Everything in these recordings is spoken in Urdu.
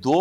2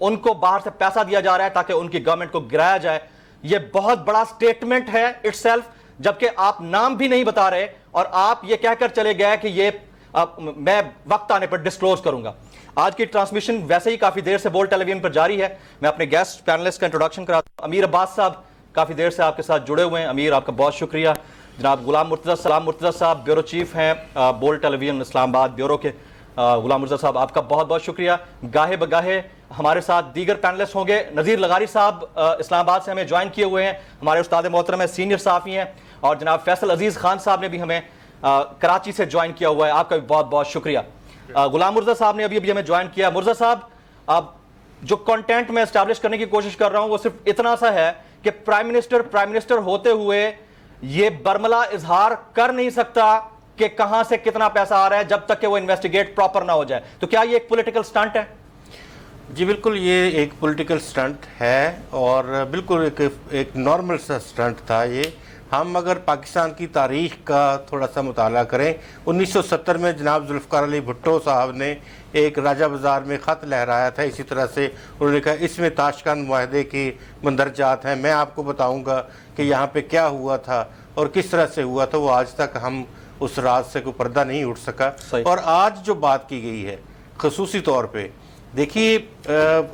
ان کو باہر سے پیسہ دیا جا رہا ہے تاکہ ان کی گورنمنٹ کو گرایا جائے. یہ بہت بڑا سٹیٹمنٹ ہے اٹ سیلف, جبکہ آپ نام بھی نہیں بتا رہے اور آپ یہ کہہ کر چلے گئے کہ یہ میں وقت آنے پر ڈسکلوز کروں گا. آج کی ٹرانسمیشن ویسے ہی کافی دیر سے بولٹ ٹیلی ویژن پر جاری ہے. میں اپنے گیسٹ پینلسٹ کا انٹروڈکشن کراتا ہوں. امیر عباس صاحب کافی دیر سے آپ کے ساتھ جڑے ہوئے ہیں. امیر, آپ کا بہت شکریہ. جناب غلام مرتضیٰ, سلام مرتضیٰ صاحب بیورو چیف ہیں بولٹ ٹیلی ویژن اسلام آباد بیورو کے. غلام مرتضیٰ صاحب آپ کا بہت بہت شکریہ. گاہے بگاہے ہمارے ساتھ دیگر پینلسٹ ہوں گے. نذیر لغاری صاحب اسلام آباد سے ہمیں جوائن کیے ہوئے ہیں, ہمارے استاد محترم ہیں, سینئر صحافی ہیں. اور جناب فیصل عزیز خان صاحب نے بھی ہمیں کراچی سے جوائن کیا ہوا ہے, آپ کا بھی بہت بہت شکریہ. غلام مرتضیٰ صاحب نے ابھی ہمیں جوائن کیا. مرتضیٰ صاحب, اب جو کنٹینٹ میں اسٹیبلش کرنے کی کوشش کر رہا ہوں وہ صرف اتنا سا ہے کہ پرائم منسٹر ہوتے ہوئے یہ برملا اظہار کر نہیں سکتا کہ کہاں سے کتنا پیسہ آ رہا ہے جب تک کہ وہ انویسٹیگیٹ پراپر نہ ہو جائے. تو کیا یہ ایک پولیٹیکل سٹنٹ ہے؟ جی بالکل, یہ ایک پولیٹیکل سٹنٹ ہے اور بالکل ایک نارمل سا سٹنٹ تھا یہ. ہم اگر پاکستان کی تاریخ کا تھوڑا سا مطالعہ کریں, 1970 میں جناب ذوالفقار علی بھٹو صاحب نے ایک راجہ بازار میں خط لہرایا تھا. اسی طرح سے انہوں نے کہا اس میں تاشکند معاہدے کے مندرجات ہیں, میں آپ کو بتاؤں گا کہ یہاں پہ کیا ہوا تھا اور کس طرح سے ہوا تھا. وہ آج تک ہم اس راز سے کوئی پردہ نہیں اٹھ سکا. اور آج جو بات کی گئی ہے خصوصی طور پہ, دیکھیے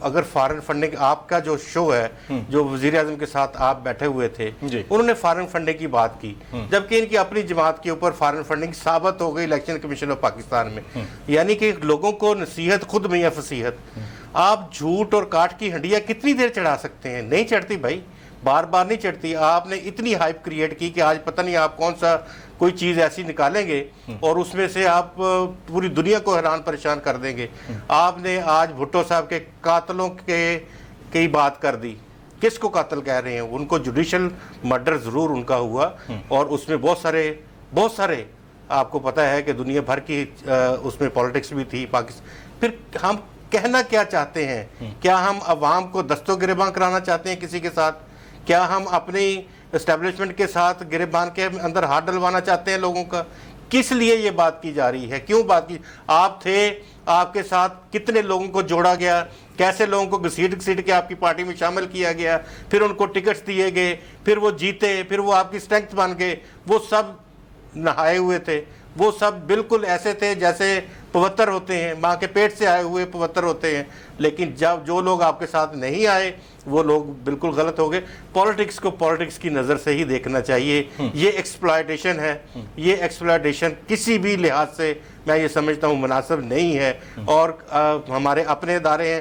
اگر فارن فنڈنگ, آپ کا جو شو ہے جو وزیر اعظم کے ساتھ آپ بیٹھے ہوئے تھے, انہوں نے فارن فنڈنگ کی بات کی, جبکہ ان کی اپنی جماعت کے اوپر فارن فنڈنگ ثابت ہو گئی الیکشن کمیشن آف پاکستان میں. یعنی کہ لوگوں کو نصیحت خود میاں فصیحت. آپ جھوٹ اور کاٹ کی ہنڈیاں کتنی دیر چڑھا سکتے ہیں؟ نہیں چڑھتی بھائی, بار بار نہیں چڑھتی. آپ نے اتنی ہائپ کریٹ کی کہ آج پتہ نہیں آپ کون سا کوئی چیز ایسی نکالیں گے اور اس میں سے آپ پوری دنیا کو حیران پریشان کر دیں گے. آپ نے آج بھٹو صاحب کے قاتلوں کی بات کر دی. کس کو قاتل کہہ رہے ہیں؟ ان کو جوڈیشل مرڈر ضرور ان کا ہوا, اور اس میں بہت سارے آپ کو پتہ ہے کہ دنیا بھر کی اس میں پالیٹکس بھی تھی پاکستان. پھر ہم کہنا کیا چاہتے ہیں؟ کیا ہم عوام کو دست و گریباں کرانا چاہتے ہیں کسی کے ساتھ؟ کیا ہم اپنی اسٹیبلشمنٹ کے ساتھ گریبان کے اندر ہاتھ ڈلوانا چاہتے ہیں لوگوں کا؟ کس لیے یہ بات کی جا رہی ہے؟ کیوں بات کی؟ آپ تھے, آپ کے ساتھ کتنے لوگوں کو جوڑا گیا, کیسے لوگوں کو گھسیٹ کے آپ کی پارٹی میں شامل کیا گیا, پھر ان کو ٹکٹس دیے گئے, پھر وہ جیتے, پھر وہ آپ کی اسٹرینتھ بن گئے. وہ سب نہائے ہوئے تھے, وہ سب بالکل ایسے تھے جیسے پوتر ہوتے ہیں, ماں کے پیٹ سے آئے ہوئے پوتر ہوتے ہیں. لیکن جب جو لوگ آپ کے ساتھ نہیں آئے وہ لوگ بالکل غلط ہو گئے. پالیٹکس کو پالیٹکس کی نظر سے ہی دیکھنا چاہیے. یہ ایکسپلائٹیشن ہے, یہ ایکسپلائٹیشن کسی بھی لحاظ سے میں یہ سمجھتا ہوں مناسب نہیں ہے. اور ہمارے اپنے ادارے ہیں,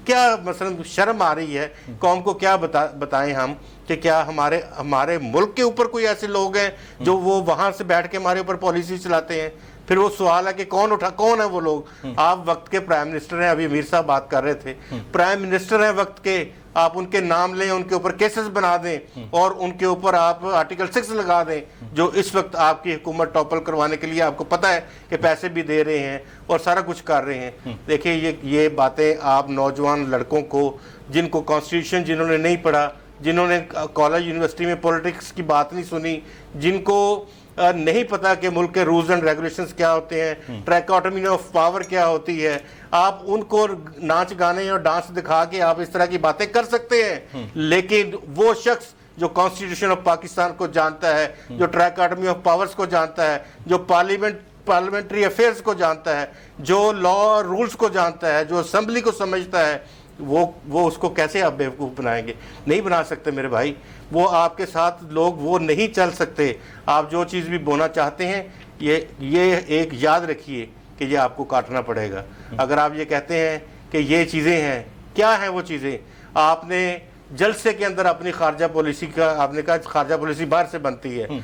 کیا مثلا شرم آ رہی ہے قوم کو, کیا بتائیں ہم کہ کیا ہمارے ملک کے اوپر کوئی ایسے لوگ ہیں جو وہ وہاں سے بیٹھ کے ہمارے اوپر پالیسی چلاتے ہیں؟ پھر وہ سوال ہے کہ کون ہے وہ لوگ؟ آپ وقت کے پرائم منسٹر ہیں, ابھی امیر صاحب بات کر رہے تھے, پرائم منسٹر ہیں وقت کے, آپ ان کے نام لیں, ان کے اوپر کیسز بنا دیں اور ان کے اوپر آپ آرٹیکل 6 لگا دیں, جو اس وقت آپ کی حکومت ٹاپل کروانے کے لیے آپ کو پتہ ہے کہ پیسے بھی دے رہے ہیں اور سارا کچھ کر رہے ہیں. دیکھیں یہ باتیں آپ نوجوان لڑکوں کو, جن کو کانسٹیٹیوشن جنہوں نے نہیں پڑھا, جنہوں نے کالج یونیورسٹی میں پولیٹکس کی بات نہیں سنی, جن کو نہیں پتا کہ ملک کے رولز اینڈ ریگولیشنز کیا ہوتے ہیں, ٹریکاٹمی آف پاور کیا ہوتی ہے, آپ ان کو ناچ گانے اور ڈانس دکھا کے آپ اس طرح کی باتیں کر سکتے ہیں. لیکن وہ شخص جو کانسٹیٹیوشن آف پاکستان کو جانتا ہے, جو ٹریکاٹمی آف پاورز کو جانتا ہے, جو پارلیمنٹری افیئرز کو جانتا ہے, جو لا رولز کو جانتا ہے, جو اسمبلی کو سمجھتا ہے, وہ اس کو کیسے آپ بیوقوف بنائیں گے؟ نہیں بنا سکتے میرے بھائی. وہ آپ کے ساتھ لوگ وہ نہیں چل سکتے. آپ جو چیز بھی بونا چاہتے ہیں, یہ ایک یاد رکھیے کہ یہ آپ کو کاٹنا پڑے گا. اگر آپ یہ کہتے ہیں کہ یہ چیزیں ہیں, کیا ہیں وہ چیزیں؟ آپ نے جلسے کے اندر اپنی خارجہ پالیسی کا, آپ نے کہا خارجہ پالیسی باہر سے بنتی ہے.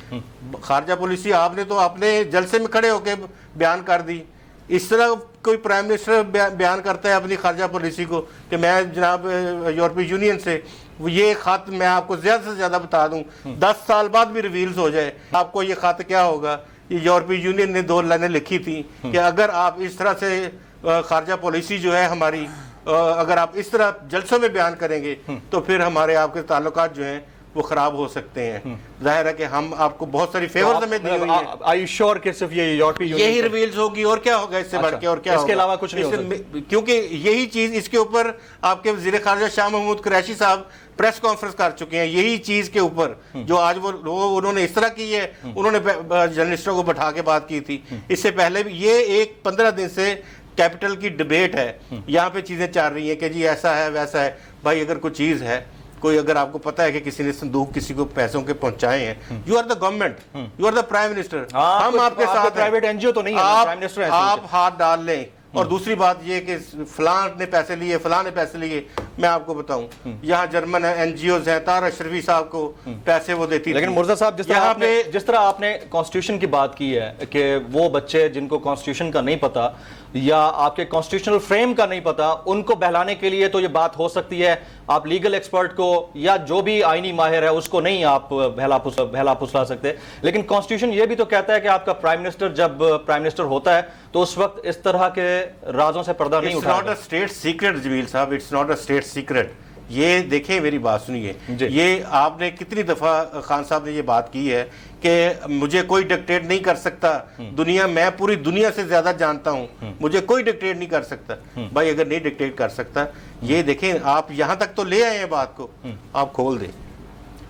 خارجہ پالیسی آپ نے تو اپنے جلسے میں کھڑے ہو کے بیان کر دی. اس طرح کوئی پرائم منسٹر بیان کرتا ہے اپنی خارجہ پالیسی کو کہ میں جناب یورپی یونین سے یہ خط, میں آپ کو زیادہ سے زیادہ بتا دوں, 10 سال بعد بھی ریویلز ہو جائے, آپ کو یہ خط کیا ہوگا؟ یہ یورپی یونین نے 2 لائنیں لکھی تھیں کہ اگر آپ اس طرح سے خارجہ پالیسی جو ہے ہماری, اگر آپ اس طرح جلسوں میں بیان کریں گے تو پھر ہمارے آپ کے تعلقات جو ہیں وہ خراب ہو سکتے ہیں. ظاہر ہے کہ ہم آپ کو بہت ساری فیورز ہمیں دی ہوئی ہیں. Are you sure کہ صرف یہ یورپی یونین یہی ریویلز ہوگی اور کیا ہوگا اس سے بڑھ کے اور کیا ہوگا؟ اس کے علاوہ کچھ نہیں ہو سکتا. کیونکہ یہی چیز اس کے اوپر آپ کے وزیر خارجہ شاہ محمود قریشی صاحب پریس کانفرنس کر چکے ہیں یہی چیز کے اوپر جو آج وہ انہوں نے اس طرح کی ہے. انہوں نے جرنلسٹوں کو بٹھا کے بات کی تھی. اس سے پہلے بھی یہ ایک 15 دن سے کیپٹل کی ڈیبیٹ ہے, یہاں پہ چیزیں چل رہی ہیں کہ جی ایسا ہے ویسا ہے. بھائی اگر کوئی چیز ہے, کوئی اگر آپ کو پتا ہے کہ کسی نے صندوق کسی کو پیسوں کے پہنچائے ہیں, you are the government, you are the prime minister, ہم آپ کے ساتھ پرائیویٹ این جی او تو نہیں ہے, آپ ہاتھ ڈال لیں. اور دوسری بات یہ کہ فلاں نے پیسے لیے, فلاں نے پیسے لیے. میں آپ کو بتاؤں یہاں جرمن این جی اوز ہیں, طاہر اشرفی صاحب کو پیسے وہ دیتی. لیکن مرزا صاحب جس طرح آپ نے کانسٹیٹیوشن کی بات کی ہے کہ وہ بچے جن کو کانسٹیٹیوشن کا نہیں پتا یا آپ کے کانسٹیٹیوشنل فریم کا نہیں پتا, ان کو بہلانے کے لیے تو یہ بات ہو سکتی ہے. آپ لیگل ایکسپرٹ کو یا جو بھی آئینی ماہر ہے اس کو نہیں آپ بہلا پھسلا سکتے. لیکن کانسٹیٹیوشن یہ بھی تو کہتا ہے کہ آپ کا پرائم منسٹر جب پرائم منسٹر ہوتا ہے تو اس وقت اس طرح کے رازوں سے پردہ نہیں اٹھاتا. It's not a state secret جمیل صاحب, it's not a state secret. یہ دیکھیں میری بات سنیے, یہ آپ نے کتنی دفعہ خان صاحب نے یہ بات کی ہے کہ مجھے کوئی ڈکٹیٹ نہیں کر سکتا دنیا, میں پوری دنیا سے زیادہ جانتا ہوں, مجھے کوئی ڈکٹیٹ نہیں کر سکتا. بھائی اگر نہیں ڈکٹیٹ کر سکتا, یہ دیکھیں آپ یہاں تک تو لے آئے ہیں بات کو, آپ کھول دیں,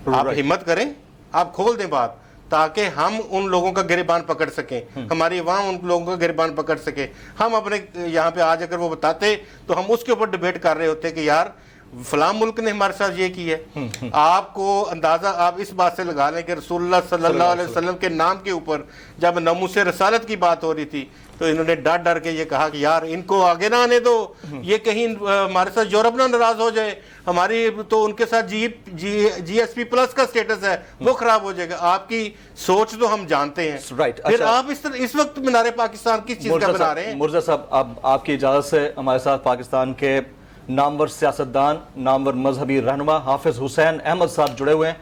آپ ہمت کریں, آپ کھول دیں بات, تاکہ ہم ان لوگوں کا گریبان پکڑ سکیں, ہماری عوام ان لوگوں کا گریبان پکڑ سکے. ہم اپنے یہاں پہ آج اگر وہ بتاتے تو ہم اس کے اوپر ڈیبیٹ کر رہے ہوتے کہ یار فلاں ملک نے ہمارے ساتھ یہ کی ہے. آپ کو اندازہ آپ اس بات سے لگا لیں کہ رسول اللہ صلی اللہ علیہ وسلم کے نام کے اوپر جب ناموس رسالت کی بات ہو رہی تھی تو انہوں نے ڈر ڈر کے یہ کہا کہ یار ان کو آگے نہ آنے دو, یہ کہیں ہمارے ساتھ یورپ نہ ناراض ہو جائے, ہماری تو ان کے ساتھ جی ایس پی پلس کا سٹیٹس ہے وہ خراب ہو جائے گا. آپ کی سوچ تو ہم جانتے ہیں, پھر آپ اس وقت مینار پاکستان کس چیز کا بنا رہے ہیں. مرزا صاحب اب آپ کی اجازت سے ہمارے ساتھ پاکستان کے نامور سیاستدان, نامور مذہبی رہنما حافظ حسین احمد صاحب جڑے ہوئے ہیں,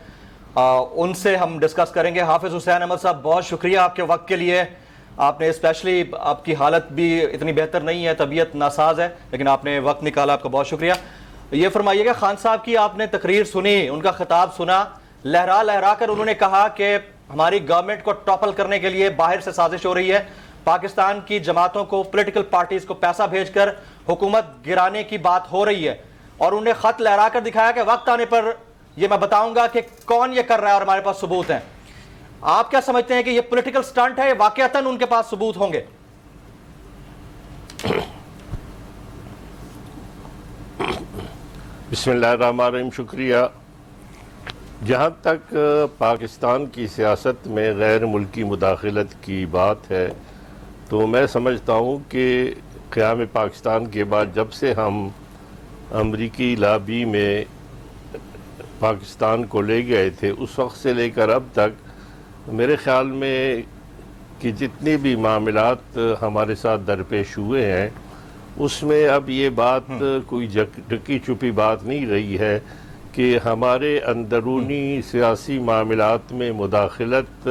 ان سے ہم ڈسکس کریں گے. حافظ حسین احمد صاحب بہت شکریہ آپ کے وقت کے لیے. آپ نے اسپیشلی, آپ کی حالت بھی اتنی بہتر نہیں ہے, طبیعت ناساز ہے, لیکن آپ نے وقت نکالا, آپ کا بہت شکریہ. یہ فرمائیے گا خان صاحب کی آپ نے تقریر سنی, ان کا خطاب سنا, لہرا لہرا کر انہوں نے کہا کہ ہماری گورنمنٹ کو ٹاپل کرنے کے لیے باہر سے سازش ہو رہی ہے, پاکستان کی جماعتوں کو, پولیٹیکل پارٹیز کو پیسہ بھیج کر حکومت گرانے کی بات ہو رہی ہے. اور انہیں خط لہرا کر دکھایا کہ وقت آنے پر یہ میں بتاؤں گا کہ کون یہ کر رہا ہے اور ہمارے پاس ثبوت ہیں. آپ کیا سمجھتے ہیں کہ یہ پولیٹیکل سٹنٹ ہے, واقعتاً ان کے پاس ثبوت ہوں گے؟ بسم اللہ الرحمن الرحیم. شکریہ. جہاں تک پاکستان کی سیاست میں غیر ملکی مداخلت کی بات ہے تو میں سمجھتا ہوں کہ قیام پاکستان کے بعد جب سے ہم امریکی لابی میں پاکستان کو لے گئے تھے, اس وقت سے لے کر اب تک میرے خیال میں کہ جتنے بھی معاملات ہمارے ساتھ درپیش ہوئے ہیں اس میں اب یہ بات کوئی ڈکی چھپی بات نہیں رہی ہے کہ ہمارے اندرونی سیاسی معاملات میں مداخلت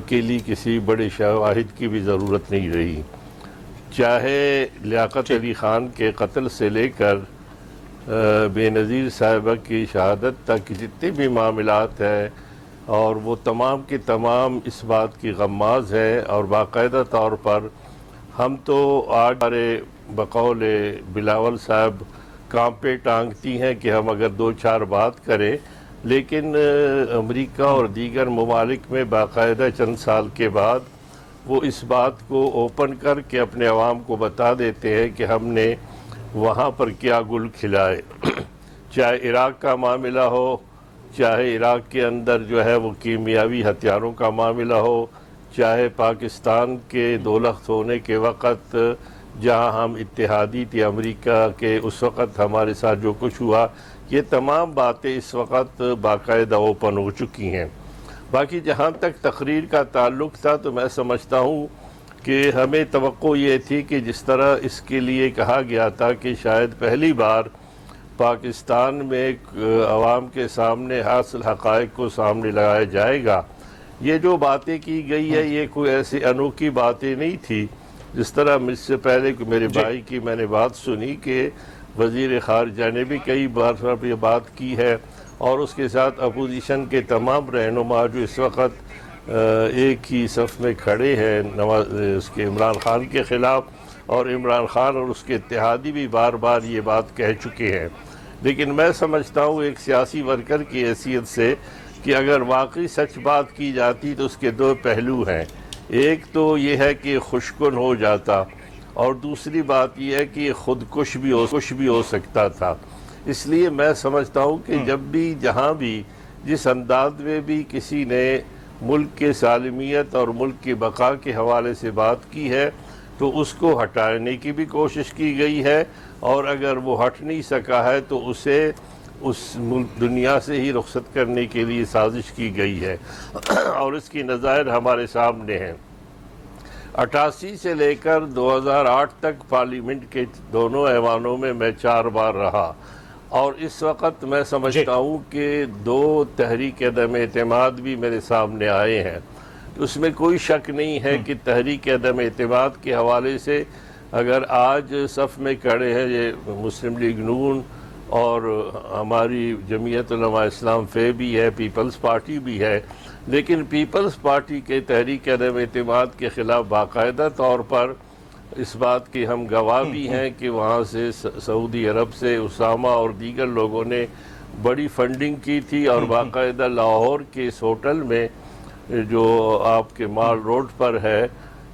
کے لیے کسی بڑے شواہد کی بھی ضرورت نہیں رہی. چاہے لیاقت علی خان کے قتل سے لے کر بے نظیر صاحبہ کی شہادت تک جتنے بھی معاملات ہیں, اور وہ تمام کے تمام اس بات کی غماز ہے, اور باقاعدہ طور پر ہم تو آج ہمارے بقول بلاول صاحب کانپے ٹانگتی ہیں کہ ہم اگر 2-4 بات کریں, لیکن امریکہ اور دیگر ممالک میں باقاعدہ چند سال کے بعد وہ اس بات کو اوپن کر کے اپنے عوام کو بتا دیتے ہیں کہ ہم نے وہاں پر کیا گل کھلائے. چاہے عراق کا معاملہ ہو, چاہے عراق کے اندر جو ہے وہ کیمیاوی ہتھیاروں کا معاملہ ہو, چاہے پاکستان کے دولخت ہونے کے وقت جہاں ہم اتحادی تھے امریکہ کے, اس وقت ہمارے ساتھ جو کچھ ہوا, یہ تمام باتیں اس وقت باقاعدہ اوپن ہو چکی ہیں. باقی جہاں تک تقریر کا تعلق تھا تو میں سمجھتا ہوں کہ ہمیں توقع یہ تھی کہ جس طرح اس کے لیے کہا گیا تھا کہ شاید پہلی بار پاکستان میں عوام کے سامنے حاصل حقائق کو سامنے لگایا جائے گا. یہ جو باتیں کی گئی ہے یہ کوئی ایسی انوکھی باتیں نہیں تھی. جس طرح مجھ سے پہلے میرے بھائی کی میں نے بات سنی کہ وزیر خارجہ نے بھی کئی بار یہ بات کی ہے, اور اس کے ساتھ اپوزیشن کے تمام رہنما جو اس وقت ایک ہی صف میں کھڑے ہیں اس کے عمران خان کے خلاف، اور عمران خان اور اس کے اتحادی بھی بار بار یہ بات کہہ چکے ہیں. لیکن میں سمجھتا ہوں ایک سیاسی ورکر کی حیثیت سے کہ اگر واقعی سچ بات کی جاتی تو اس کے دو پہلو ہیں. ایک تو یہ ہے کہ خوشکن ہو جاتا، اور دوسری بات یہ ہے کہ خودکش بھی ہو سکتا تھا. اس لیے میں سمجھتا ہوں کہ جب بھی جہاں بھی جس انداز میں بھی کسی نے ملک کے سالمیت اور ملک کی بقا کے حوالے سے بات کی ہے تو اس کو ہٹانے کی بھی کوشش کی گئی ہے، اور اگر وہ ہٹ نہیں سکا ہے تو اسے اس دنیا سے ہی رخصت کرنے کے لیے سازش کی گئی ہے. اور اس کی نظائر ہمارے سامنے ہیں. 88 سے لے کر 2008 تک پارلیمنٹ کے دونوں ایوانوں میں 4 بار رہا، اور اس وقت میں سمجھتا ہوں کہ 2 تحریک عدم اعتماد بھی میرے سامنے آئے ہیں. اس میں کوئی شک نہیں ہے کہ تحریک عدم اعتماد کے حوالے سے اگر آج صف میں کھڑے ہیں یہ مسلم لیگ نون اور ہماری جمعیت علماء اسلام فے بھی ہے، پیپلز پارٹی بھی ہے، لیکن پیپلز پارٹی کے تحریک عدم اعتماد کے خلاف باقاعدہ طور پر اس بات کے ہم گواہ بھی ہیں کہ وہاں سے سعودی عرب سے اسامہ اور دیگر لوگوں نے بڑی فنڈنگ کی تھی، اور باقاعدہ لاہور کے اس ہوٹل میں جو آپ کے مال روڈ پر ہے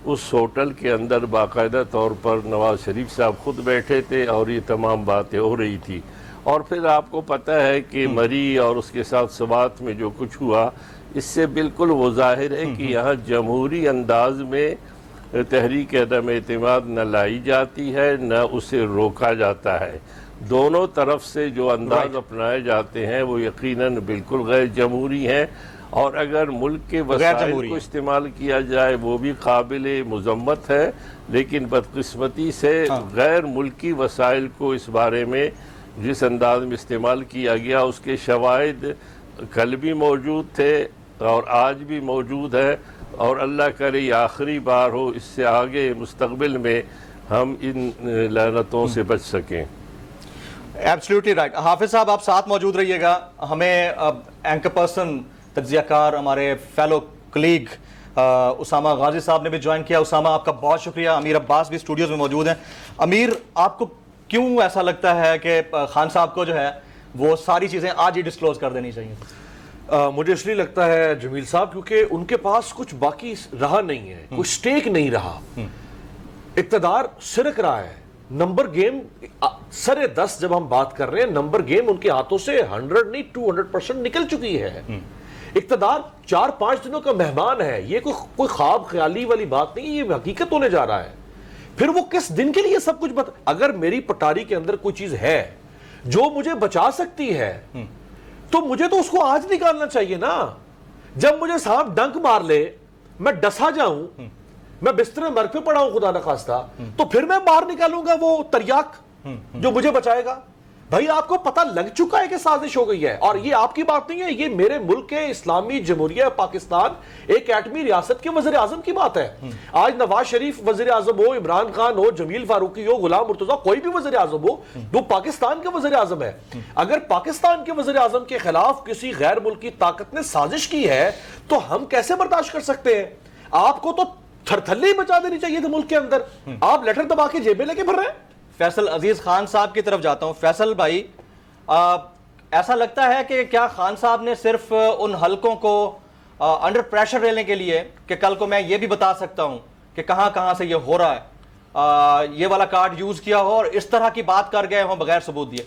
اس ہوٹل کے اندر باقاعدہ طور پر نواز شریف صاحب خود بیٹھے تھے اور یہ تمام باتیں ہو رہی تھی. اور پھر آپ کو پتہ ہے کہ مری اور اس کے ساتھ سوات میں جو کچھ ہوا، اس سے بالکل وہ ظاہر ہے کہ یہاں جمہوری انداز میں تحریک عدم اعتماد نہ لائی جاتی ہے نہ اسے روکا جاتا ہے. دونوں طرف سے جو انداز اپنائے جاتے ہیں وہ یقیناً بالکل غیر جمہوری ہیں، اور اگر ملک کے وسائل کو استعمال کیا جائے وہ بھی قابل مذمت ہے، لیکن بدقسمتی سے غیر ملکی وسائل کو اس بارے میں جس انداز میں استعمال کیا گیا اس کے شواہد کل بھی موجود تھے اور آج بھی موجود ہے، اور اللہ کرے یہ آخری بار ہو، اس سے آگے مستقبل میں ہم ان لعنتوں سے بچ سکیں. Absolutely right. حافظ صاحب آپ ساتھ موجود رہیے گا. ہمیں اینکر پرسن تجزیہ کار ہمارے فیلو کلیگ اسامہ غازی صاحب نے بھی جوائن کیا. اسامہ آپ کا بہت شکریہ. امیر عباس بھی اسٹوڈیوز میں موجود ہیں. امیر، آپ کو کیوں ایسا لگتا ہے کہ خان صاحب کو جو ہے وہ ساری چیزیں آج ہی ڈسکلوز کر دینی چاہیے؟ مجھے اس لیے لگتا ہے جمیل صاحب کیونکہ ان کے پاس کچھ باقی رہا نہیں ہے، کوئی سٹیک نہیں رہا. اقتدار سرک رہا ہے. نمبر گیم سرے 10 جب ہم بات کر رہے ہیں، نمبر گیم ان کے ہاتھوں سے 100 نہیں 200% نکل چکی ہے. اقتدار 4-5 دنوں کا مہمان ہے. یہ کوئی خواب خیالی والی بات نہیں، یہ حقیقت ہونے جا رہا ہے. پھر وہ کس دن کے لیے سب کچھ اگر میری پٹاری کے اندر کوئی چیز ہے جو مجھے بچا سکتی ہے تو مجھے تو اس کو آج نکالنا چاہیے نا. جب مجھے صاحب ڈنک مار لے، میں ڈسا جاؤں، میں بستر مرگ پہ پڑا ہوں خدا نخواستہ، تو پھر میں باہر نکالوں گا وہ تریاک جو مجھے بچائے گا. بھائی آپ کو پتہ لگ چکا ہے کہ سازش ہو گئی ہے، اور یہ آپ کی بات نہیں ہے، یہ میرے ملک کے اسلامی جمہوریہ پاکستان ایک ایٹمی ریاست کے وزیر اعظم کی بات ہے. آج نواز شریف وزیر اعظم ہو، عمران خان ہو، جمیل فاروقی ہو، غلام مرتضیٰ، کوئی بھی وزیر اعظم ہو، وہ پاکستان کا وزیر اعظم ہے. اگر پاکستان کے وزیر اعظم کے خلاف کسی غیر ملکی طاقت نے سازش کی ہے تو ہم کیسے برداشت کر سکتے ہیں؟ آپ کو تو تھرتھلے ہی بچا دینی چاہیے تھے ملک کے اندر. آپ لیٹر دبا کے جیبیں لے کے پھر رہے ہیں. فیصل عزیز خان صاحب کی طرف جاتا ہوں. فیصل بھائی، ایسا لگتا ہے کہ کیا خان صاحب نے صرف ان حلقوں کو انڈر پریشر لینے کے لیے کہ کل کو میں یہ بھی بتا سکتا ہوں کہ کہاں کہاں سے یہ ہو رہا ہے، یہ والا کارڈ یوز کیا ہو اور اس طرح کی بات کر گئے ہوں بغیر ثبوت دیے؟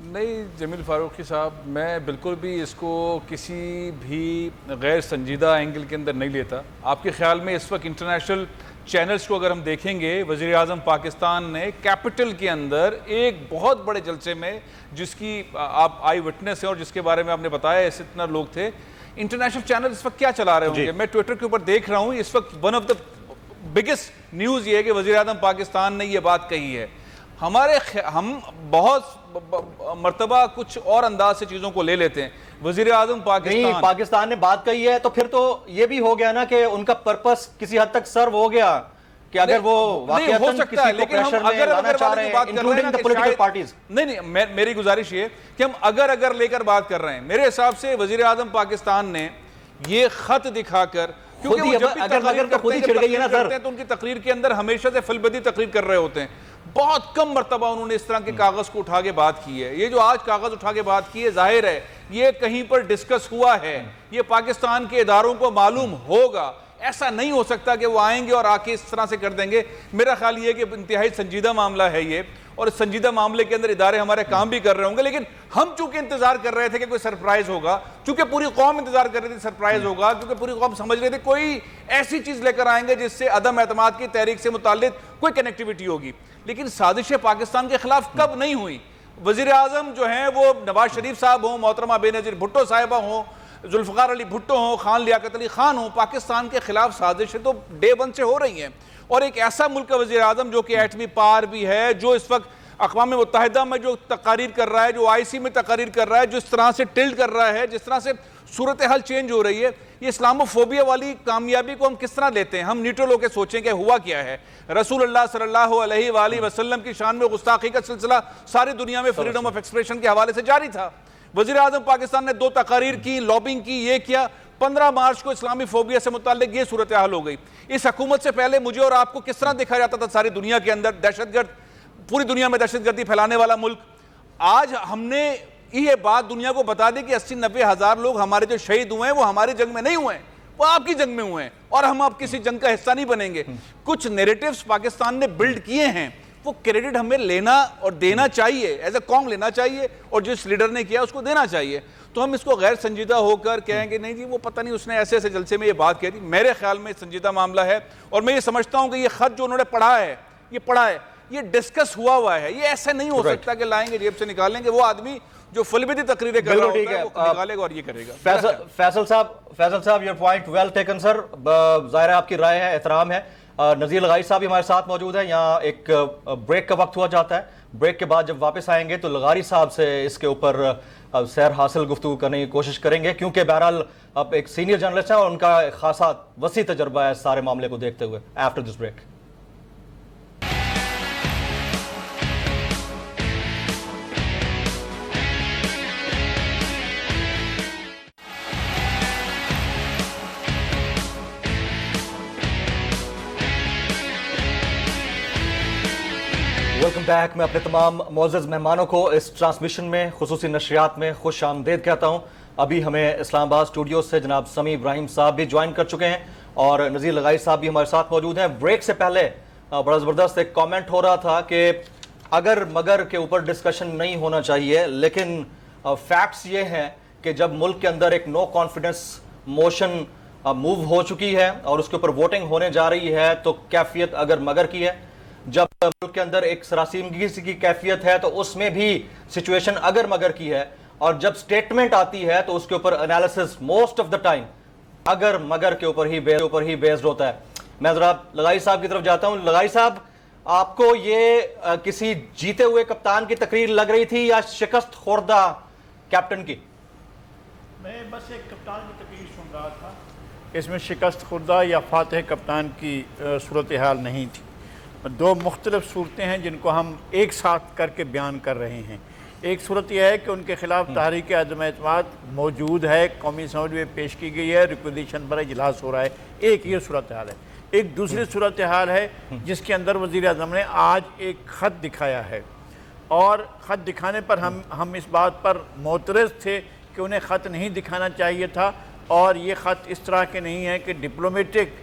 نہیں جمیل فاروقی صاحب، میں بالکل بھی اس کو کسی بھی غیر سنجیدہ اینگل کے اندر نہیں لیتا. آپ کے خیال میں اس وقت انٹرنیشنل چینلز کو اگر ہم دیکھیں گے، وزیر اعظم پاکستان نے کیپٹل کے اندر ایک بہت بڑے جلسے میں، جس کی آپ آئی وٹنس ہیں اور جس کے بارے میں آپ نے بتایا ایسے اتنا لوگ تھے، انٹرنیشنل چینل اس وقت کیا چلا رہے ہوں گے؟ میں ٹویٹر کے اوپر دیکھ رہا ہوں اس وقت one of the biggest news یہ ہے کہ وزیر اعظم پاکستان نے یہ بات کہی ہے. ہم بہت مرتبہ کچھ اور انداز سے چیزوں کو لے لیتے ہیں. وزیر اعظم پاکستان نے بات کہی ہے تو پھر تو یہ بھی ہو گیا نا کہ ان کا پرپس کسی حد تک سرو ہو گیا. کہ اگر وہ نہیں ہو سکتا ہے، لیکن ہم اگر والے کی بات کر رہے ہیں نہیں میری گزارش یہ کہ ہم اگر لے کر بات کر رہے ہیں، میرے حساب سے وزیر اعظم پاکستان نے یہ خط دکھا کر، کیونکہ وہ جب بھی تقریر کرتے ہیں تو ان کی تقریر کے اندر ہمیشہ سے فلبدی تقریر کر رہے ہوتے ہیں، بہت کم مرتبہ انہوں نے اس طرح کے کاغذ کو اٹھا کے بات کی ہے. یہ جو آج کاغذ اٹھا کے بات کی ہے، ظاہر ہے یہ کہیں پر ڈسکس ہوا ہے، یہ پاکستان کے اداروں کو معلوم ہوگا. ایسا نہیں ہو سکتا کہ وہ آئیں گے اور آ کے اس طرح سے کر دیں گے. میرا خیال یہ ہے کہ انتہائی سنجیدہ معاملہ ہے یہ، اور اس سنجیدہ معاملے کے اندر ادارے ہمارے کام بھی کر رہے ہوں گے، لیکن ہم چونکہ انتظار کر رہے تھے کہ کوئی سرپرائز ہوگا، چونکہ پوری قوم انتظار کر رہی تھی سرپرائز ہوگا، کیونکہ پوری قوم سمجھ رہی تھی کوئی ایسی چیز لے کر آئیں گے جس سے عدم اعتماد کی تحریک سے متعلق کوئی کنیکٹیوٹی ہوگی. لیکن سازشیں پاکستان کے خلاف کب نہیں ہوئی؟ وزیر اعظم جو ہیں وہ نواز شریف صاحب ہوں، محترمہ بے نظیر بھٹو صاحبہ ہوں، ذوالفقار علی بھٹو ہوں، خان لیاقت علی خان ہوں، پاکستان کے خلاف سازشیں تو ڈے ون سے ہو رہی ہیں. اور ایک ایسا ملک کا وزیر اعظم جو کہ ایٹمی پار بھی ہے، جو اس وقت اقوام متحدہ میں جو تقاریر کر رہا ہے، جو آئی سی میں تقاریر کر رہا ہے، جو اس طرح سے ٹلٹ کر رہا ہے، جس طرح سے صورتحال چینج ہو رہی ہے، یہ اسلاموفوبیا والی کامیابی کو ہم کس طرح لیتے ہیں؟ ہم نیوٹرل ہو کے سوچیں کہ ہوا کیا ہے. رسول اللہ صلی اللہ علیہ وآلہ وسلم کی شان میں گستاخی کا سلسلہ ساری دنیا میں فریڈم آف ایکسپریشن کے حوالے سے جاری تھا. وزیر اعظم پاکستان نے 2 تقاریر کی، لابنگ کی، یہ کیا. 15 مارچ کو اسلامی فوبیا سے متعلق یہ صورتحال ہو گئی. اس حکومت سے پہلے مجھے اور آپ کو کس طرح دیکھا جاتا تھا ساری دنیا کے اندر؟ دہشت گرد، پوری دنیا میں دہشت گردی پھیلانے والا ملک. آج ہم نے یہ بات دنیا کو بتا دی کہ 80-90 ہزار لوگ ہمارے جو شہید ہوئے ہیں وہ ہماری جنگ میں نہیں ہوئے ہیں، وہ آپ کی جنگ میں ہوئے ہیں، اور ہم آپ کسی جنگ کا حصہ نہیں بنیں گے. کچھ نیریٹیوز پاکستان نے بلڈ کیے ہیں، وہ کریڈٹ ہمیں لینا اور دینا چاہیے، ایز اے قوم لینا چاہیے، اور جس لیڈر نے کیا اس کو دینا چاہیے. تو ہم اس کو غیر سنجیدہ ہو کر کہیں گے نہیں جی وہ پتہ نہیں اس نے ایسے ایسے جلسے میں یہ بات کہی تھی. میرے خیال میں سنجیدہ معاملہ ہے، اور میں یہ سمجھتا ہوں کہ یہ خط جو انہوں نے پڑھا ہے، یہ ڈسکس ہوا ہے. یہ ایسا نہیں ہو سکتا کہ لائیں گے جیب سے نکالیں گے. وہ آدمی جو فلبدی تقریریں کر رہا ہوتا ہے وہ نکالے گا اور یہ کرے گا. فیصل صاحب your point well taken sir. ظاہر ہے آپ کی رائے ہے، احترام ہے. نذیر لغاری صاحب بھی ہمارے ساتھ موجود ہیں. یہاں ایک بریک کا وقت ہوا جاتا ہے. بریک کے بعد جب واپس آئیں گے تو لغاری صاحب سے اس کے اوپر سیر حاصل گفتگو کرنے کی کوشش کریں گے، کیونکہ بہرحال اب ایک سینئر جرنلسٹ ہیں اور ان کا خاصا وسیع تجربہ ہے سارے معاملے کو دیکھتے ہوئے. After this break. Welcome back. میں اپنے تمام معزز مہمانوں کو اس ٹرانسمیشن میں، خصوصی نشریات میں خوش آمدید کہتا ہوں. ابھی ہمیں اسلام آباد اسٹوڈیو سے جناب سمیع ابراہیم صاحب بھی جوائن کر چکے ہیں اور نذیر لغاری صاحب بھی ہمارے ساتھ موجود ہیں. بریک سے پہلے بڑا زبردست ایک کامنٹ ہو رہا تھا کہ اگر مگر کے اوپر ڈسکشن نہیں ہونا چاہیے، لیکن فیکٹس یہ ہیں کہ جب ملک کے اندر ایک نو کانفیڈنس موشن موو ہو چکی ہے اور اس کے اوپر ووٹنگ ہونے جا رہی ہے تو کیفیت اگر مگر کی ہے. جب ملک کے اندر ایک سراسیمگی کی کیفیت ہے تو اس میں بھی سچویشن اگر مگر کی ہے، اور جب سٹیٹمنٹ آتی ہے تو اس کے اوپر analysis most of the time اگر مگر کے اوپر ہی بیسڈ ہوتا ہے. میں ذرا لغاری صاحب کی طرف جاتا ہوں. لغاری صاحب، آپ کو یہ کسی جیتے ہوئے کپتان کی تقریر لگ رہی تھی یا شکست خوردہ کیپٹن کی؟ میں بس ایک کپتان کی تقریر سن رہا تھا. اس میں شکست خوردہ یا فاتح کپتان کی صورتحال نہیں تھی. 2 مختلف صورتیں ہیں جن کو ہم ایک ساتھ کر کے بیان کر رہے ہیں. ایک صورت یہ ہے کہ ان کے خلاف تحریک عدم اعتماد موجود ہے، قومی اسمبلی میں پیش کی گئی ہے، ریکوزیشن پر اجلاس ہو رہا ہے. ایک یہ صورتحال ہے. ایک دوسری صورتحال ہے جس کے اندر وزیر اعظم نے آج ایک خط دکھایا ہے، اور خط دکھانے پر ہم اس بات پر معترض تھے کہ انہیں خط نہیں دکھانا چاہیے تھا، اور یہ خط اس طرح کے نہیں ہیں کہ ڈپلومیٹک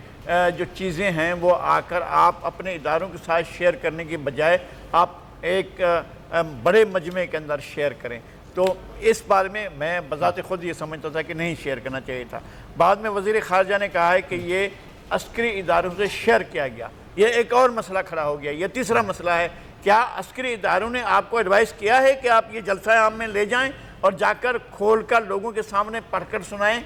جو چیزیں ہیں وہ آ کر آپ اپنے اداروں کے ساتھ شیئر کرنے کی بجائے آپ ایک بڑے مجمع کے اندر شیئر کریں. تو اس بارے میں میں بذات خود یہ سمجھتا تھا کہ نہیں شیئر کرنا چاہیے تھا. بعد میں وزیر خارجہ نے کہا ہے کہ یہ عسکری اداروں سے شیئر کیا گیا. یہ ایک اور مسئلہ کھڑا ہو گیا. یہ تیسرا مسئلہ ہے، کیا عسکری اداروں نے آپ کو ایڈوائز کیا ہے کہ آپ یہ جلسہ عام میں لے جائیں اور جا کر کھول کر لوگوں کے سامنے پڑھ کر سنائیں؟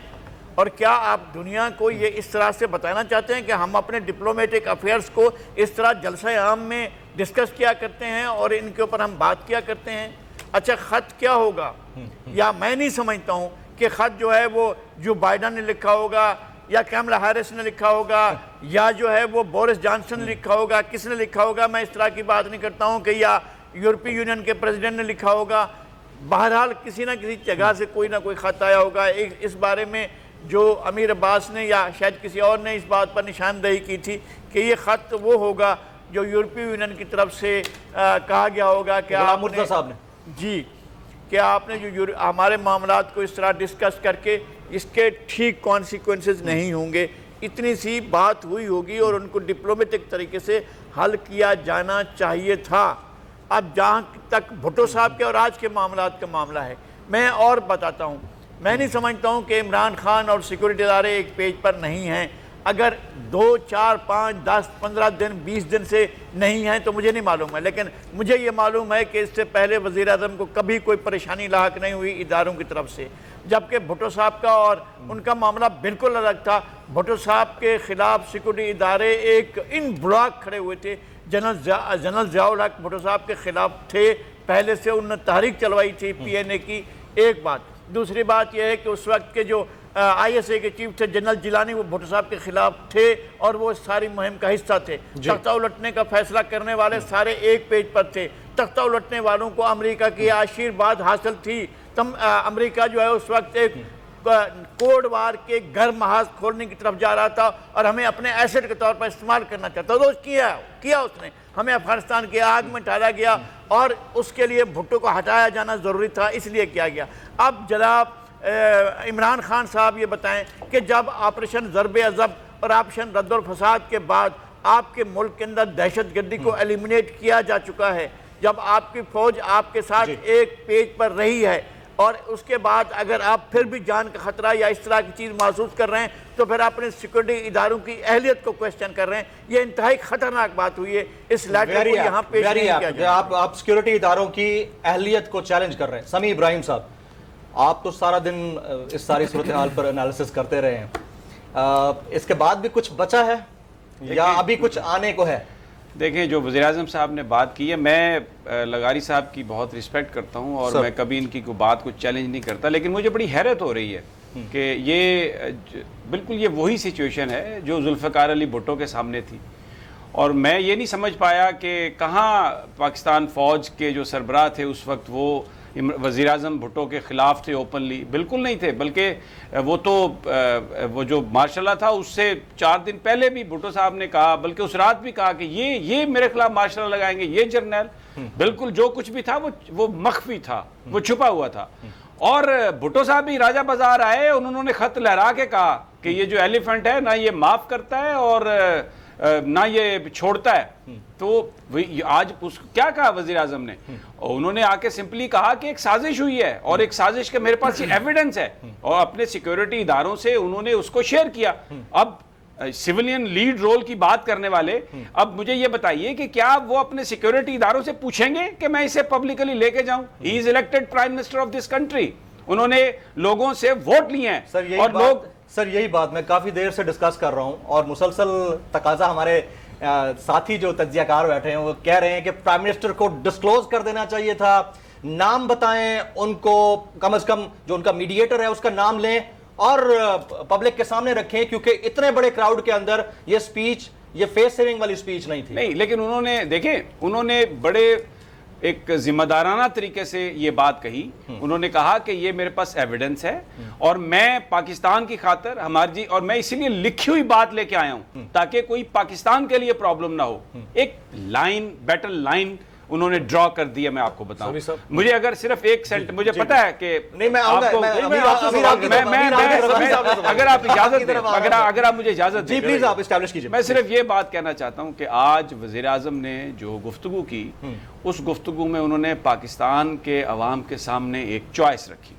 اور کیا آپ دنیا کو یہ اس طرح سے بتانا چاہتے ہیں کہ ہم اپنے ڈپلومیٹک افیئرز کو اس طرح جلسہ عام میں ڈسکس کیا کرتے ہیں اور ان کے اوپر ہم بات کیا کرتے ہیں؟ اچھا خط کیا ہوگا؟ یا میں نہیں سمجھتا ہوں کہ خط جو ہے وہ جو بائیڈن نے لکھا ہوگا یا کیملا ہیرس نے لکھا ہوگا یا جو ہے وہ بورس جانسن نے لکھا ہوگا, کس نے لکھا ہوگا, میں اس طرح کی بات نہیں کرتا ہوں کہ یا یورپی یونین کے پریزیڈنٹ نے لکھا ہوگا. بہرحال کسی نہ کسی جگہ سے کوئی نہ کوئی خط آیا ہوگا. اس بارے میں جو امیر عباس نے یا شاید کسی اور نے اس بات پر نشاندہی کی تھی کہ یہ خط وہ ہوگا جو یورپی یونین کی طرف سے کہا گیا ہوگا کہ غلام مرتضیٰ صاحب نے جی کہ آپ نے جو ہمارے معاملات کو اس طرح ڈسکس کر کے اس کے ٹھیک کانسیکوینسز نہیں ہوں گے, اتنی سی بات ہوئی ہوگی اور ان کو ڈپلومیٹک طریقے سے حل کیا جانا چاہیے تھا. اب جہاں تک بھٹو صاحب کے اور آج کے معاملات کا معاملہ ہے, میں اور بتاتا ہوں, میں نہیں سمجھتا ہوں کہ عمران خان اور سیکورٹی ادارے ایک پیج پر نہیں ہیں. اگر 2, 4, 5, 10, 15 دن 20 دن سے نہیں ہیں تو مجھے نہیں معلوم ہے, لیکن مجھے یہ معلوم ہے کہ اس سے پہلے وزیر اعظم کو کبھی کوئی پریشانی لاحق نہیں ہوئی اداروں کی طرف سے, جبکہ بھٹو صاحب کا اور ان کا معاملہ بالکل الگ تھا. بھٹو صاحب کے خلاف سیکورٹی ادارے ایک ان بلاک کھڑے ہوئے تھے. جنرل ضیاء الحق بھٹو صاحب کے خلاف تھے, پہلے سے انہوں نے تحریک چلوائی تھی پی این اے کی. ایک بات. دوسری بات یہ ہے کہ اس وقت کے جو آئی ایس اے کے چیف تھے جنرل جیلانی, وہ بھٹو صاحب کے خلاف تھے اور وہ ساری مہم کا حصہ تھے. تختہ الٹنے کا فیصلہ کرنے والے سارے ایک پیج پر تھے. تختہ الٹنے والوں کو امریکہ کی آشیرواد حاصل تھی. امریکہ جو ہے اس وقت ایک کوڈ وار کے گھر محاذ کھولنے کی طرف جا رہا تھا اور ہمیں اپنے ایسٹ کے طور پر استعمال کرنا چاہتا تھا. تو کیا اس نے, ہمیں افغانستان کی آگ میں ڈالا گیا اور اس کے لیے بھٹو کو ہٹایا جانا ضروری تھا, اس لیے کیا گیا. اب جناب عمران خان صاحب یہ بتائیں کہ جب آپریشن ضرب عضب اور آپریشن رد الفساد کے بعد آپ کے ملک کے اندر دہشت گردی کو ایلیمنیٹ کیا جا چکا ہے, جب آپ کی فوج آپ کے ساتھ ایک پیج پر رہی ہے اور اس کے بعد اگر آپ پھر بھی جان کا خطرہ یا اس طرح کی چیز محسوس کر رہے ہیں تو پھر آپ اپنے سیکورٹی اداروں کی اہلیت کو کوشچن کر رہے ہیں. یہ انتہائی خطرناک بات ہوئی ہے. اس لیٹر کو یہاں پیش نہیں کیا جائے. آپ سیکورٹی اداروں کی اہلیت کو چیلنج کر رہے ہیں. سمیع ابراہیم صاحب, آپ تو سارا دن اس ساری صورتحال پر انالیسس کرتے رہے ہیں, اس کے بعد بھی کچھ بچا ہے یا ابھی کچھ آنے کو ہے؟ دیکھیں, جو وزیراعظم صاحب نے بات کی ہے, میں لغاری صاحب کی بہت رسپیکٹ کرتا ہوں اور میں کبھی ان کی کوئی بات کو چیلنج نہیں کرتا, لیکن مجھے بڑی حیرت ہو رہی ہے کہ یہ بالکل یہ وہی سچویشن ہے جو ذوالفقار علی بھٹو کے سامنے تھی. اور میں یہ نہیں سمجھ پایا کہ کہاں پاکستان فوج کے جو سربراہ تھے اس وقت وہ وزیر اعظم بھٹو کے خلاف تھے اوپنلی. بالکل نہیں تھے, بلکہ وہ جو مارشاء اللہ تھا اس سے 4 دن پہلے بھی بھٹو صاحب نے کہا, بلکہ اس رات بھی کہا کہ یہ میرے خلاف مارشاء اللہ لگائیں گے, یہ جرنیل. بالکل جو کچھ بھی تھا وہ مخفی تھا, وہ چھپا ہوا تھا. اور بھٹو صاحب بھی راجہ بازار آئے, انہوں نے خط لہرا کے کہا کہ یہ جو ایلیفنٹ ہے نہ یہ معاف کرتا ہے اور نہ یہ چھوڑتا ہے. تو آج کیا کہا وزیر اعظم نے, انہوں نے آ کے سمپلی کہا کہ ایک سازش ہوئی ہے اور ایک سازش کا میرے پاس یہ ایویڈنس ہے, اور اپنے سیکیورٹی اداروں سے انہوں نے اس کو شیئر کیا. اب سیولین لیڈ رول کی بات کرنے والے, اب مجھے یہ بتائیے کہ کیا وہ اپنے سیکیورٹی اداروں سے پوچھیں گے کہ میں اسے پبلکلی لے کے جاؤں؟ He is elected prime minister of this country, انہوں نے لوگوں سے ووٹ لیے ہیں. اور یہی بات میں کافی دیر سے ڈسکس کر رہا ہوں اور مسلسل تقاضا ہمارے ساتھی جو تجزیہ کار بیٹھے ہیں وہ کہہ رہے ہیں کہ پرائم منسٹر کو ڈسکلوز کر دینا چاہیے تھا, نام بتائیں ان کو, کم از کم جو ان کا میڈییٹر ہے اس کا نام لیں اور پبلک کے سامنے رکھیں, کیونکہ اتنے بڑے کراؤڈ کے اندر یہ سپیچ, یہ فیس سیونگ والی سپیچ نہیں تھی. نہیں, لیکن انہوں نے دیکھیں, انہوں نے بڑے ایک ذمہ دارانہ طریقے سے یہ بات کہی. انہوں نے کہا کہ یہ میرے پاس ایویڈنس ہے اور میں پاکستان کی خاطر ہماری اور میں اسی لیے لکھی ہوئی بات لے کے آیا ہوں تاکہ کوئی پاکستان کے لیے پرابلم نہ ہو. ایک لائن, بیٹل لائن انہوں نے ڈرا کر دیا. میں آپ کو بتاؤں, مجھے اگر صرف ایک سینٹ, مجھے پتا ہے کہ اگر آپ اجازت دیں, اگر آپ مجھے اجازت دیں, پلیز آپ اسٹیبلش کیجئے. میں صرف یہ بات کہنا چاہتا ہوں کہ آج وزیر اعظم نے جو گفتگو کی, اس گفتگو میں انہوں نے پاکستان کے عوام کے سامنے ایک چوائس رکھی.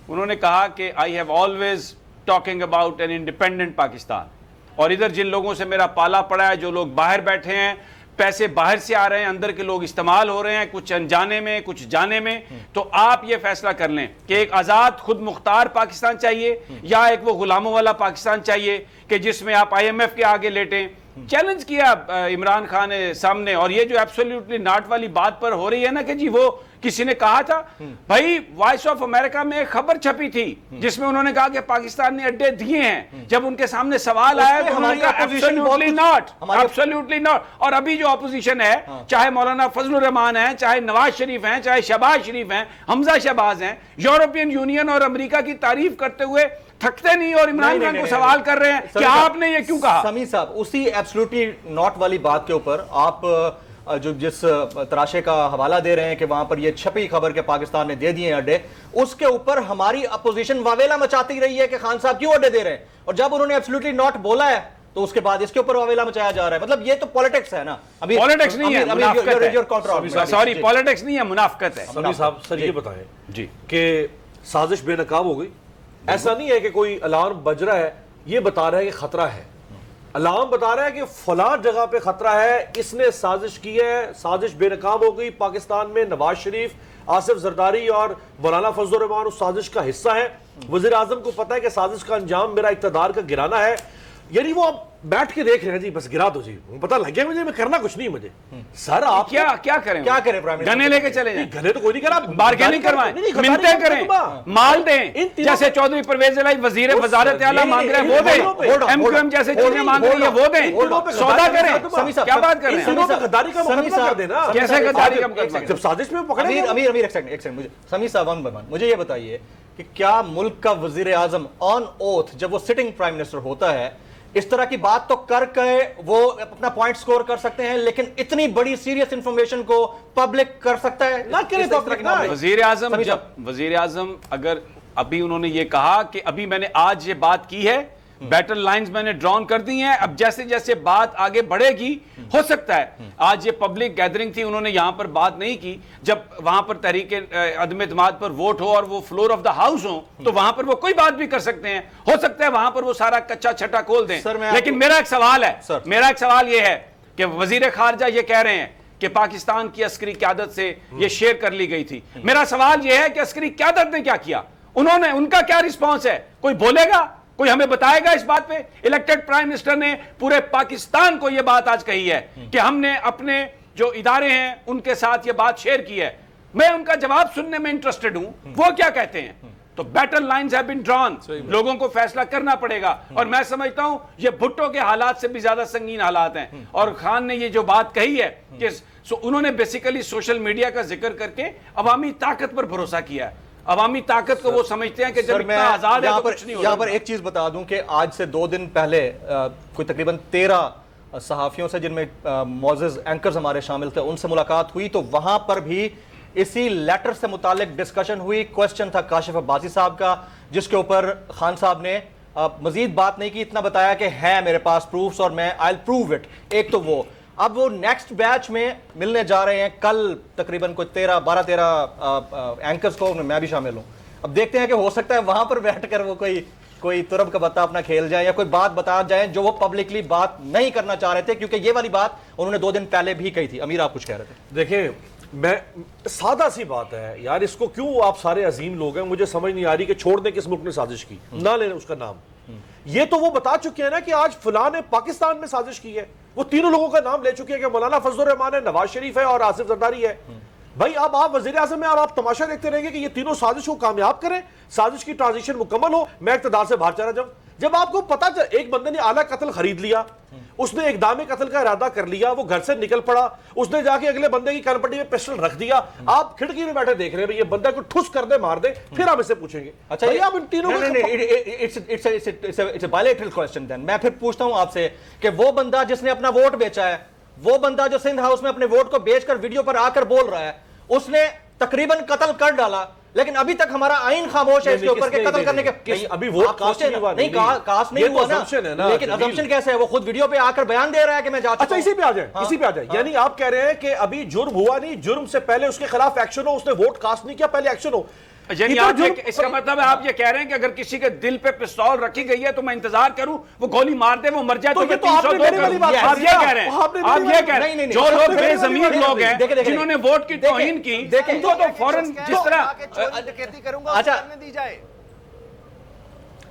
انہوں نے کہا کہ I have always talking about an independent Pakistan, اور ادھر جن لوگوں سے میرا پالا پڑا ہے, جو لوگ باہر بیٹھے ہیں, پیسے باہر سے آ رہے ہیں, اندر کے لوگ استعمال ہو رہے ہیں, کچھ انجانے میں کچھ جانے میں, تو آپ یہ فیصلہ کر لیں کہ ایک آزاد خود مختار پاکستان چاہیے یا ایک وہ غلاموں والا پاکستان چاہیے کہ جس میں آپ آئی ایم ایف کے آگے لیٹیں, چیلنج کیا عمران خان سامنے. اور یہ جو ایبسولوٹلی ناٹ والی بات پر ہو رہی ہے نا کہ جی وہ کسی نے کہا تھا, بھائی وائس آف امریکہ میں ایک خبر چھپی تھی جس میں انہوں نے کہا کہ پاکستان نے اڈے دیے ہیں. جب ان کے سامنے سوال آیا تو انہوں نے کہا ایبسولوٹلی ناٹ, ایبسولوٹلی ناٹ. اور ابھی جو اپوزیشن ہے, چاہے مولانا فضل الرحمان ہیں, چاہے نواز شریف ہیں, چاہے شہباز شریف ہیں, حمزہ شہباز ہیں, یورپین یونین اور امریکہ کی تعریف کرتے ہوئے تھکتے نہیں اور عمران خان کو سوال کر رہے ہیں کہ آپ نے یہ کیوں کہا. سمیع صاحب, اسی ایبسولوٹلی ناٹ والی بات کے اوپر آپ جو جس تراشے کا حوالہ دے رہے ہیں کہ وہاں پر یہ چھپی خبر کہ پاکستان نے دے دیے اڈے, اس کے اوپر ہماری اپوزیشن واویلا مچاتی رہی ہے کہ خان صاحب کیوں اڈے دے رہے ہیں, اور جب انہوں نے ایبسولوٹلی ناٹ بولا ہے تو اس کے بعد اس کے اوپر واویلا مچایا جا رہا ہے. مطلب یہ تو پالیٹکس ہے نا. ابھی پالیٹکس نہیں ہے, منافقت ہے. سوری, پالیٹکس نہیں ہے, منافقت ہے. سمیع صاحب سر یہ بتائیں جی کہ سازش بے نقاب ہو گئی. ایسا نہیں ہے کہ کوئی الارم بج رہا ہے یہ بتا رہا ہے کہ خطرہ ہے, الارم بتا رہا ہے کہ فلاں جگہ پہ خطرہ ہے, اس نے سازش کی ہے, سازش بے نقاب ہو گئی. پاکستان میں نواز شریف, آصف زرداری اور مولانا فضل الرحمان اس سازش کا حصہ ہے. وزیر اعظم کو پتا ہے کہ سازش کا انجام میرا اقتدار کا گرانا ہے. یعنی وہ اب بیٹھ کے دیکھ رہے ہیں جی بس گرا دو جی, پتا لگ گیا مجھے, میں کرنا کچھ نہیں مجھے. سر آپ کیا کریں گنے لے کے چلے جائیں, گنے تو کوئی نہیں کرا, بارگیننگ کروائیں, منتیں کریں, مال دیں, جیسے چودھری پرویز الہی وزیر وزارت اعلیٰ مانگ رہے ہیں وہ دیں, ایم کیو ایم جیسے چیزیں مانگ رہی ہیں وہ دیں, سودا کریں. کیا بات کر رہے ہیں, غداری کا مقدمہ کر دینا. کیسے غداری کا مقدمہ, جب سازش میں پکڑے. امیر ایک سیکنڈ سمیع صاحب ون بائی ون مجھے یہ بتائیے کہ کیا ملک کا وزیر اعظم آن اوتھ جب وہ سٹنگ پرائم منسٹر ہوتا ہے اس طرح کی بات تو کر کے وہ اپنا پوائنٹ سکور کر سکتے ہیں, لیکن اتنی بڑی سیریس انفارمیشن کو پبلک کر سکتا ہے نہ کرے تو وزیر اعظم اگر ابھی انہوں نے یہ کہا کہ ابھی میں نے آج یہ بات کی ہے, بیٹل لائنز میں نے ڈرون کر دی ہیں, اب جیسے جیسے بات آگے بڑھے گی ہو سکتا ہے. آج یہ پبلک گیدرنگ تھی, انہوں نے یہاں پر بات نہیں کی. جب وہاں پر تحریک عدم اعتماد پر ووٹ ہو اور وہ فلور آف دا ہاؤس ہو تو وہاں پر وہ کوئی بات بھی کر سکتے ہیں. ہو سکتا ہے وہاں پر وہ سارا کچا چھٹا کھول دیں. لیکن میرا ایک سوال یہ ہے کہ وزیر خارجہ یہ کہہ رہے ہیں کہ پاکستان کی عسکری قیادت سے یہ شیئر کر لی گئی تھی. میرا سوال یہ ہے کہ عسکری قیادت نے کیا کیا, ان کا کیا رسپانس ہے, کوئی بولے گا, کوئی ہمیں بتائے گا اس بات پہ. الیکٹڈ پرائم منسٹر نے پورے پاکستان کو یہ بات آج کہی ہے کہ ہم نے اپنے جو ادارے ہیں ان کے ساتھ یہ بات شیئر کی ہے. میں ان کا جواب سننے میں انٹرسٹڈ ہوں, وہ کیا کہتے ہیں. تو بیٹل لائنز ہیو بین ڈران, لوگوں کو فیصلہ کرنا پڑے گا. اور میں سمجھتا ہوں یہ بھٹو کے حالات سے بھی زیادہ سنگین حالات ہیں. اور خان نے یہ جو بات کہی ہے کہ انہوں نے بیسیکلی سوشل میڈیا کا ذکر کر کے عوامی طاقت پر بھروسہ کیا ہے. عوامی طاقت کو وہ سمجھتے ہیں کہ جب اتنا آزاد ہے تو کچھ نہیں ہوگا. یہاں پر ایک چیز بتا دوں کہ آج سے 2 دن پہلے کوئی تقریباً 13 صحافیوں سے, جن میں معزز اینکرز ہمارے شامل تھے, ان سے ملاقات ہوئی تو وہاں پر بھی اسی لیٹر سے متعلق ڈسکشن ہوئی. کوسچن تھا کاشف عباسی صاحب کا, جس کے اوپر خان صاحب نے مزید بات نہیں کی, اتنا بتایا کہ ہے میرے پاس پروفز اور میں I'll prove it. ایک تو وہ اب وہ نیکسٹ بیچ میں ملنے جا رہے ہیں کل, تقریباً کوئی 12-13 اینکرز کو, میں بھی شامل ہوں. اب دیکھتے ہیں کہ ہو سکتا ہے وہاں پر بیٹھ کر وہ کوئی ترب کا بتا اپنا کھیل جائے یا کوئی بات بتا جائیں جو وہ پبلکلی بات نہیں کرنا چاہ رہے تھے, کیونکہ یہ والی بات انہوں نے 2 دن پہلے بھی کہی تھی. امیر آپ کچھ کہہ رہے تھے. دیکھیں میں سادہ سی بات ہے یار, اس کو کیوں آپ سارے عظیم لوگ ہیں, مجھے سمجھ نہیں آ رہی کہ چھوڑ دیں کس ملک نے سازش کی, نہ لیں اس کا نام. یہ تو وہ بتا چکے ہیں نا کہ آج فلاں نے پاکستان میں سازش کی ہے. وہ تینوں لوگوں کا نام لے چکے ہیں کہ مولانا فضل الرحمان ہے, نواز شریف ہے اور آصف زرداری ہے. بھائی اب آپ وزیر اعظم میں آپ تماشا دیکھتے رہیں گے کہ یہ تینوں سازش کو کامیاب کریں, سازش کی ٹرانزیشن مکمل ہو, میں اقتدار سے باہر چلا جاؤں. جب آپ کو پتا ایک بندے نے آلہ قتل خرید لیا, اس نے اقدام قتل کا ارادہ کر لیا, وہ گھر سے نکل پڑا, اس نے جا کے اگلے بندے کی کان پٹی میں پسٹل رکھ دیا, آپ کھڑکی میں بیٹھے دیکھ رہے ہیں یہ بندہ کو ٹھس کر دے, مار دے, پھر آپ اسے پوچھیں گے. اچھا آپ ان تینوں بائلیٹرل کوسچن دین میں پھر پوچھتا ہوں آپ سے کہ وہ بندہ جس نے اپنا ووٹ بیچا ہے, وہ بندہ جو سندھ ہاؤس میں اپنے ووٹ کو بیچ کر ویڈیو پر آ کر بول رہا ہے, اس نے تقریباً قتل کر ڈالا, لیکن ابھی تک ہمارا آئین خاموش ہے اس کے اوپر کہ قتل کرنے کے ابھی ووٹ کاسٹ نہیں ہوا, نہیں ہوا نا, لیکن assumption کیسے ہے, وہ خود ویڈیو پہ آ کر بیان دے رہا ہے کہ میں جا چکا ہوں. اچھا اسی پہ آ جائیں, یعنی آپ کہہ رہے ہیں کہ ابھی جرم ہوا نہیں, جرم سے پہلے اس کے خلاف ایکشن ہو, اس نے ووٹ کاسٹ نہیں کیا, پہلے ایکشن ہو. یعنی اس کا مطلب ہے آپ یہ کہہ رہے ہیں کہ اگر کسی کے دل پہ پستول رکھی گئی ہے تو میں انتظار کروں وہ گولی مار دے, وہ مر جائے تو میں 302 کروں. آپ یہ کہہ رہے ہیں, جو لوگ بے ضمیر لوگ ہیں جنہوں نے ووٹ کی توہین کی, ان کو تو فوراً جس طرح